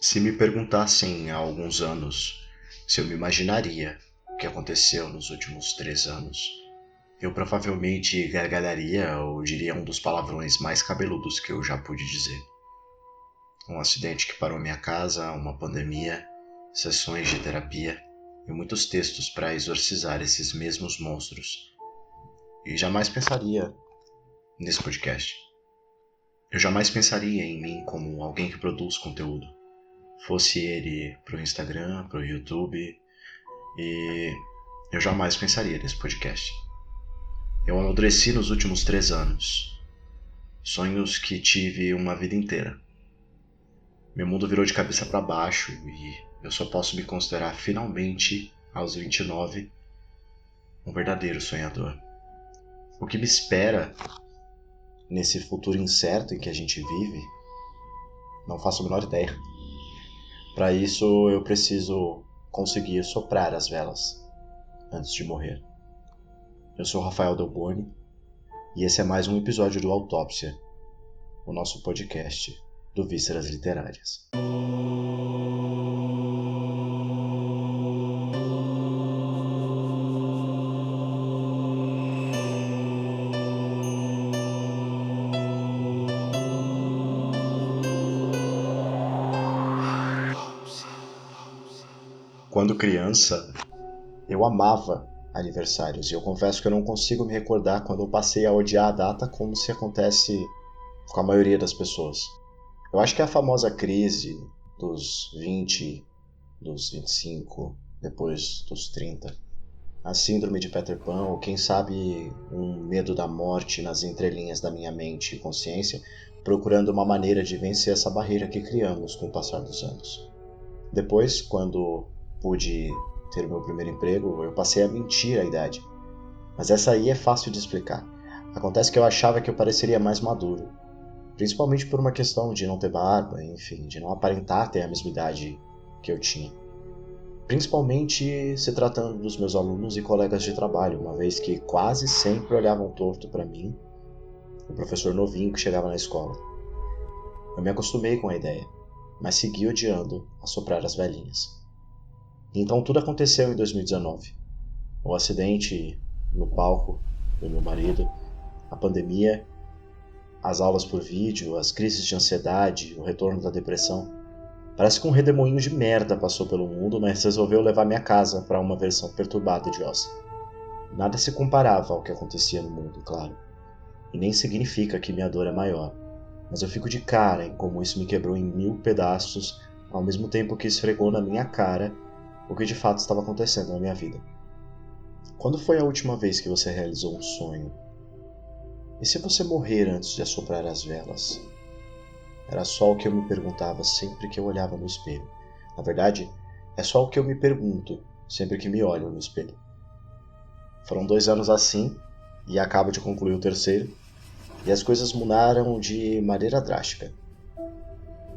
Se me perguntassem há alguns anos se eu me imaginaria o que aconteceu nos últimos 3 anos, eu provavelmente gargalharia ou diria um dos palavrões mais cabeludos que eu já pude dizer. Um acidente que parou minha casa, uma pandemia, sessões de terapia e muitos textos para exorcizar esses mesmos monstros. E jamais pensaria nesse podcast. Eu jamais pensaria em mim como alguém que produz conteúdo. Fosse ele pro Instagram, pro YouTube, e eu jamais pensaria nesse podcast. Eu amadureci nos últimos 3 anos. Sonhos que tive uma vida inteira. Meu mundo virou de cabeça para baixo e eu só posso me considerar finalmente, aos 29, um verdadeiro sonhador. O que me espera nesse futuro incerto em que a gente vive, não faço a menor ideia. Para isso eu preciso conseguir soprar as velas antes de morrer. Eu sou Rafael Delboni e esse é mais um episódio do Autópsia, o nosso podcast do Vísceras Literárias. Quando criança, eu amava aniversários e eu confesso que eu não consigo me recordar quando eu passei a odiar a data como se acontece com a maioria das pessoas. Eu acho que é a famosa crise dos 20, dos 25, depois dos 30. A síndrome de Peter Pan, ou quem sabe um medo da morte nas entrelinhas da minha mente e consciência, procurando uma maneira de vencer essa barreira que criamos com o passar dos anos. Depois, quando pude ter o meu primeiro emprego, eu passei a mentir a idade. Mas essa aí é fácil de explicar. Acontece que eu achava que eu pareceria mais maduro. Principalmente por uma questão de não ter barba, enfim, de não aparentar ter a mesma idade que eu tinha. Principalmente se tratando dos meus alunos e colegas de trabalho, uma vez que quase sempre olhavam torto para mim, o professor novinho que chegava na escola. Eu me acostumei com a ideia, mas segui odiando assoprar as velhinhas. Então tudo aconteceu em 2019. O acidente no palco do meu marido, a pandemia, as aulas por vídeo, as crises de ansiedade, o retorno da depressão. Parece que um redemoinho de merda passou pelo mundo, mas resolveu levar minha casa para uma versão perturbada de Oz. Nada se comparava ao que acontecia no mundo, claro. E nem significa que minha dor é maior. Mas eu fico de cara em como isso me quebrou em 1000 pedaços, ao mesmo tempo que esfregou na minha cara o que de fato estava acontecendo na minha vida. Quando foi a última vez que você realizou um sonho? E se você morrer antes de assoprar as velas? Era só o que eu me perguntava sempre que eu olhava no espelho. Na verdade, é só o que eu me pergunto sempre que me olho no espelho. Foram 2 anos assim, e acabo de concluir o terceiro, e as coisas mudaram de maneira drástica.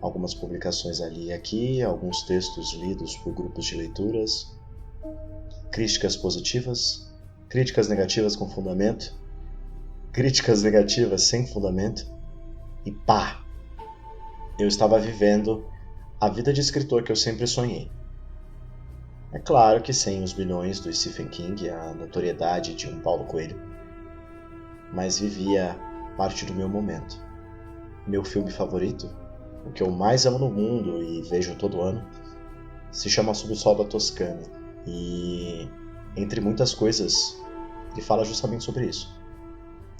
Algumas publicações ali e aqui, alguns textos lidos por grupos de leituras, críticas positivas, críticas negativas com fundamento, críticas negativas sem fundamento, e pá! Eu estava vivendo a vida de escritor que eu sempre sonhei. É claro que sem os bilhões do Stephen King e a notoriedade de um Paulo Coelho, mas vivia parte do meu momento. Meu filme favorito, o que eu mais amo no mundo e vejo todo ano, se chama Sob o Sol da Toscana e, entre muitas coisas, ele fala justamente sobre isso.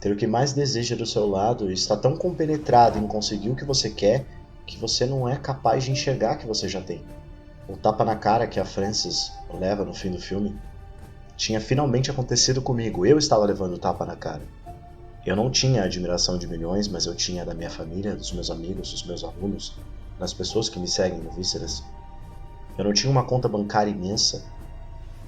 Ter o que mais deseja do seu lado e está tão compenetrado em conseguir o que você quer que você não é capaz de enxergar que você já tem. O tapa na cara que a Frances leva no fim do filme tinha finalmente acontecido comigo. Eu estava levando o tapa na cara. Eu não tinha a admiração de milhões, mas eu tinha da minha família, dos meus amigos, dos meus alunos, das pessoas que me seguem no Vísceras. Eu não tinha uma conta bancária imensa,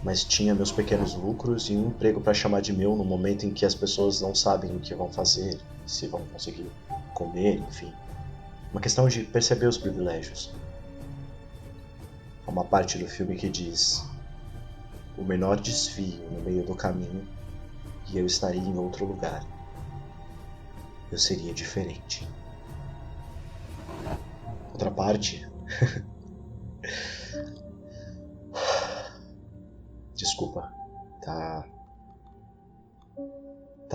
mas tinha meus pequenos lucros e um emprego para chamar de meu no momento em que as pessoas não sabem o que vão fazer, se vão conseguir comer, enfim. Uma questão de perceber os privilégios. Há uma parte do filme que diz: o menor desvio no meio do caminho e eu estaria em outro lugar. Eu seria diferente. Outra parte Desculpa, tá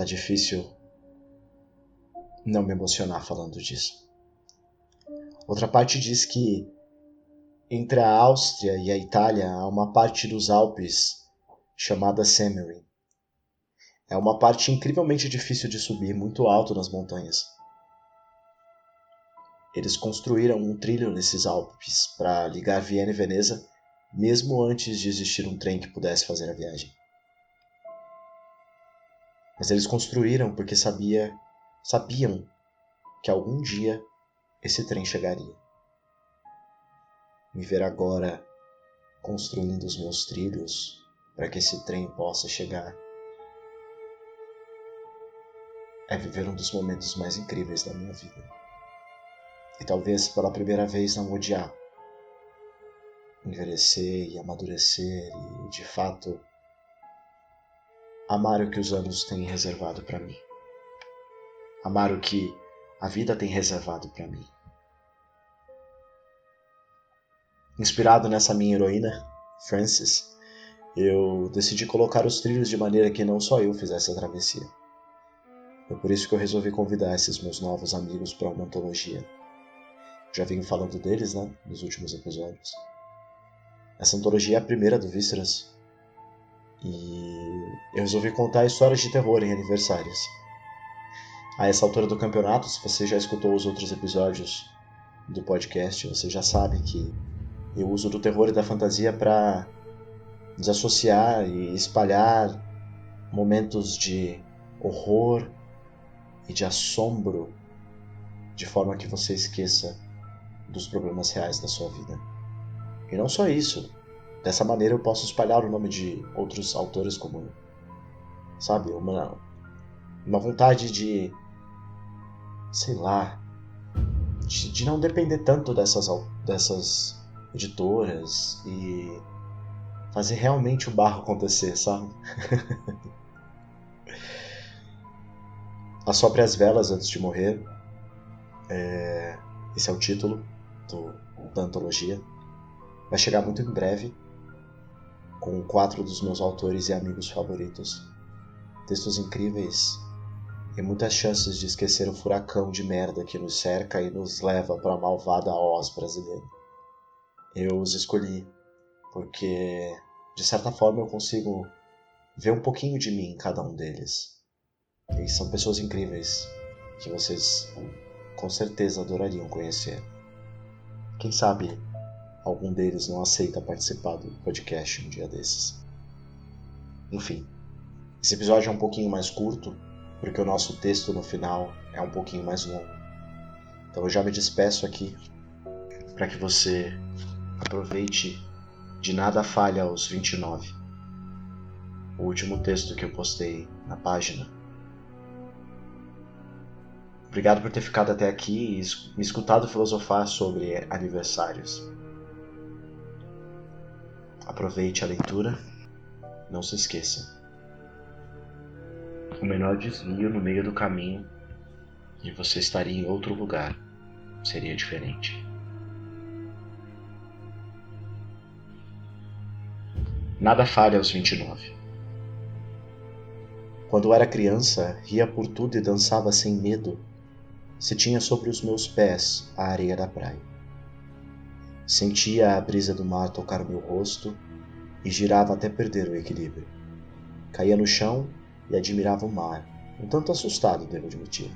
difícil não me emocionar falando disso. Outra parte diz que entre a Áustria e a Itália há uma parte dos Alpes chamada Semmering. É uma parte incrivelmente difícil de subir, muito alto nas montanhas. Eles construíram um trilho nesses Alpes para ligar Viena e Veneza, mesmo antes de existir um trem que pudesse fazer a viagem. Mas eles construíram porque sabiam que algum dia esse trem chegaria. Me ver agora construindo os meus trilhos para que esse trem possa chegar é viver um dos momentos mais incríveis da minha vida. E talvez pela primeira vez não odiar, envelhecer e amadurecer e, de fato, amar o que os anos têm reservado para mim. Amar o que a vida tem reservado para mim. Inspirado nessa minha heroína, Frances, eu decidi colocar os trilhos de maneira que não só eu fizesse a travessia. É por isso que eu resolvi convidar esses meus novos amigos para uma antologia. Já venho falando deles, né, nos últimos episódios. Essa antologia é a primeira do Vísceras. E eu resolvi contar histórias de terror em aniversários. A essa altura do campeonato, se você já escutou os outros episódios do podcast, você já sabe que eu uso do terror e da fantasia para desassociar e espalhar momentos de horror e de assombro, de forma que você esqueça dos problemas reais da sua vida. E não só isso, dessa maneira eu posso espalhar o nome de outros autores como, sabe, uma vontade de, sei lá, de não depender tanto dessas editoras e fazer realmente o barro acontecer, sabe? Assopre as velas antes de morrer. Esse é o título da antologia. Vai chegar muito em breve, com 4 dos meus autores e amigos favoritos. Textos incríveis e muitas chances de esquecer o furacão de merda que nos cerca e nos leva para a malvada Oz brasileira. Eu os escolhi porque, de certa forma, eu consigo ver um pouquinho de mim em cada um deles. E são pessoas incríveis que vocês com certeza adorariam conhecer. Quem sabe algum deles não aceita participar do podcast um dia desses. Enfim, esse episódio é um pouquinho mais curto, porque o nosso texto no final é um pouquinho mais longo. Então eu já me despeço aqui para que você aproveite De Nada Falha aos 29, o último texto que eu postei na página. Obrigado por ter ficado até aqui e me escutado filosofar sobre aniversários. Aproveite a leitura, não se esqueça. O menor desvio no meio do caminho e você estaria em outro lugar. Seria diferente. Nada falha aos 29. Quando era criança, ria por tudo e dançava sem medo, se tinha sobre os meus pés a areia da praia. Sentia a brisa do mar tocar o meu rosto e girava até perder o equilíbrio. Caía no chão e admirava o mar, um tanto assustado, devo admitir.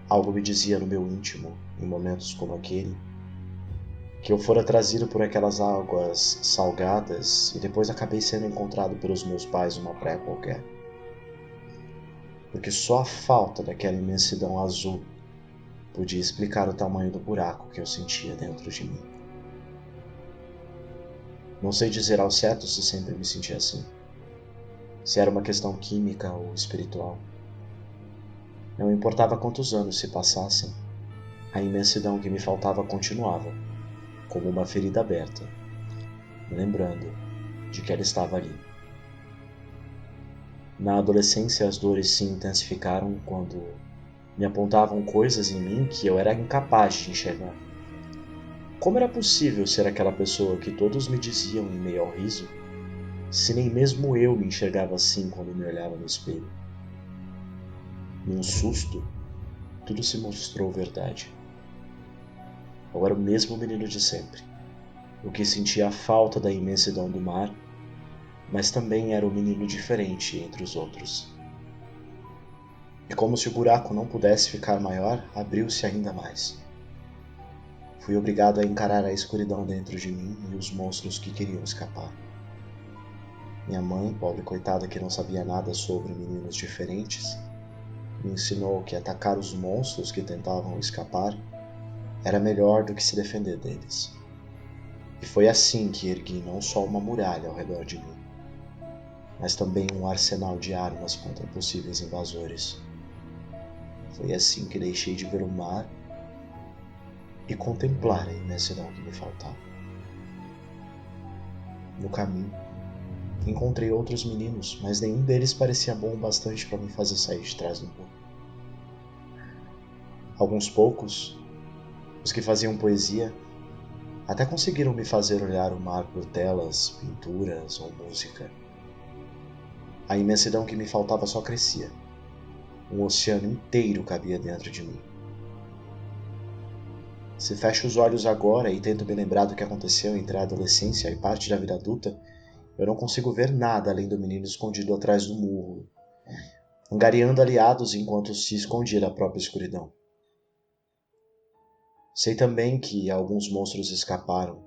Algo me dizia no meu íntimo, em momentos como aquele, que eu fora trazido por aquelas águas salgadas e depois acabei sendo encontrado pelos meus pais numa praia qualquer. Porque só a falta daquela imensidão azul podia explicar o tamanho do buraco que eu sentia dentro de mim. Não sei dizer ao certo se sempre me senti assim, se era uma questão química ou espiritual. Não importava quantos anos se passassem, a imensidão que me faltava continuava, como uma ferida aberta, me lembrando de que ela estava ali. Na adolescência, as dores se intensificaram quando me apontavam coisas em mim que eu era incapaz de enxergar. Como era possível ser aquela pessoa que todos me diziam em meio ao riso, se nem mesmo eu me enxergava assim quando me olhava no espelho? Num susto, tudo se mostrou verdade. Eu era o mesmo menino de sempre, o que sentia a falta da imensidão do mar, mas também era o menino diferente entre os outros. E como se o buraco não pudesse ficar maior, abriu-se ainda mais. Fui obrigado a encarar a escuridão dentro de mim e os monstros que queriam escapar. Minha mãe, pobre coitada que não sabia nada sobre meninos diferentes, me ensinou que atacar os monstros que tentavam escapar era melhor do que se defender deles. E foi assim que ergui não só uma muralha ao redor de mim, mas também um arsenal de armas contra possíveis invasores. Foi assim que deixei de ver o mar e contemplar a imensidão que me faltava. No caminho, encontrei outros meninos, mas nenhum deles parecia bom o bastante para me fazer sair de trás do muro. Alguns poucos, os que faziam poesia, até conseguiram me fazer olhar o mar por telas, pinturas ou música. A imensidão que me faltava só crescia. Um oceano inteiro cabia dentro de mim. Se fecho os olhos agora e tento me lembrar do que aconteceu entre a adolescência e parte da vida adulta, eu não consigo ver nada além do menino escondido atrás do muro, angariando aliados enquanto se escondia da própria escuridão. Sei também que alguns monstros escaparam,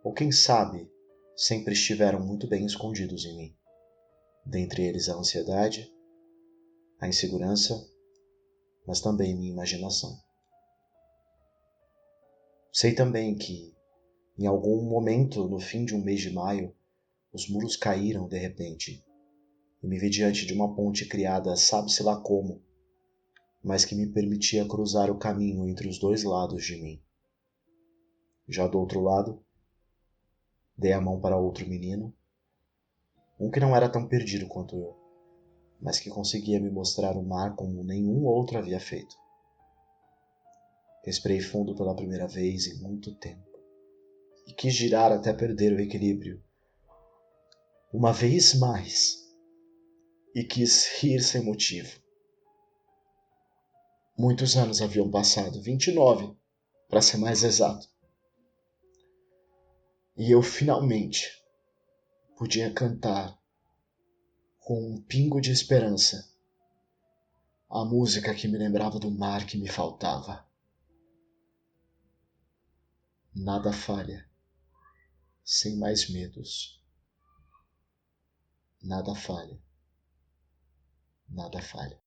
ou quem sabe, sempre estiveram muito bem escondidos em mim. Dentre eles a ansiedade, a insegurança, mas também minha imaginação. Sei também que, em algum momento no fim de um mês de maio, os muros caíram de repente e me vi diante de uma ponte criada sabe-se lá como, mas que me permitia cruzar o caminho entre os dois lados de mim. Já do outro lado, dei a mão para outro menino, um que não era tão perdido quanto eu, mas que conseguia me mostrar o mar como nenhum outro havia feito. Respirei fundo pela primeira vez em muito tempo e quis girar até perder o equilíbrio. Uma vez mais, e quis rir sem motivo. Muitos anos haviam passado, 29, para ser mais exato. E eu finalmente podia cantar com um pingo de esperança a música que me lembrava do mar que me faltava. Nada falha, sem mais medos. Nada falha, nada falha.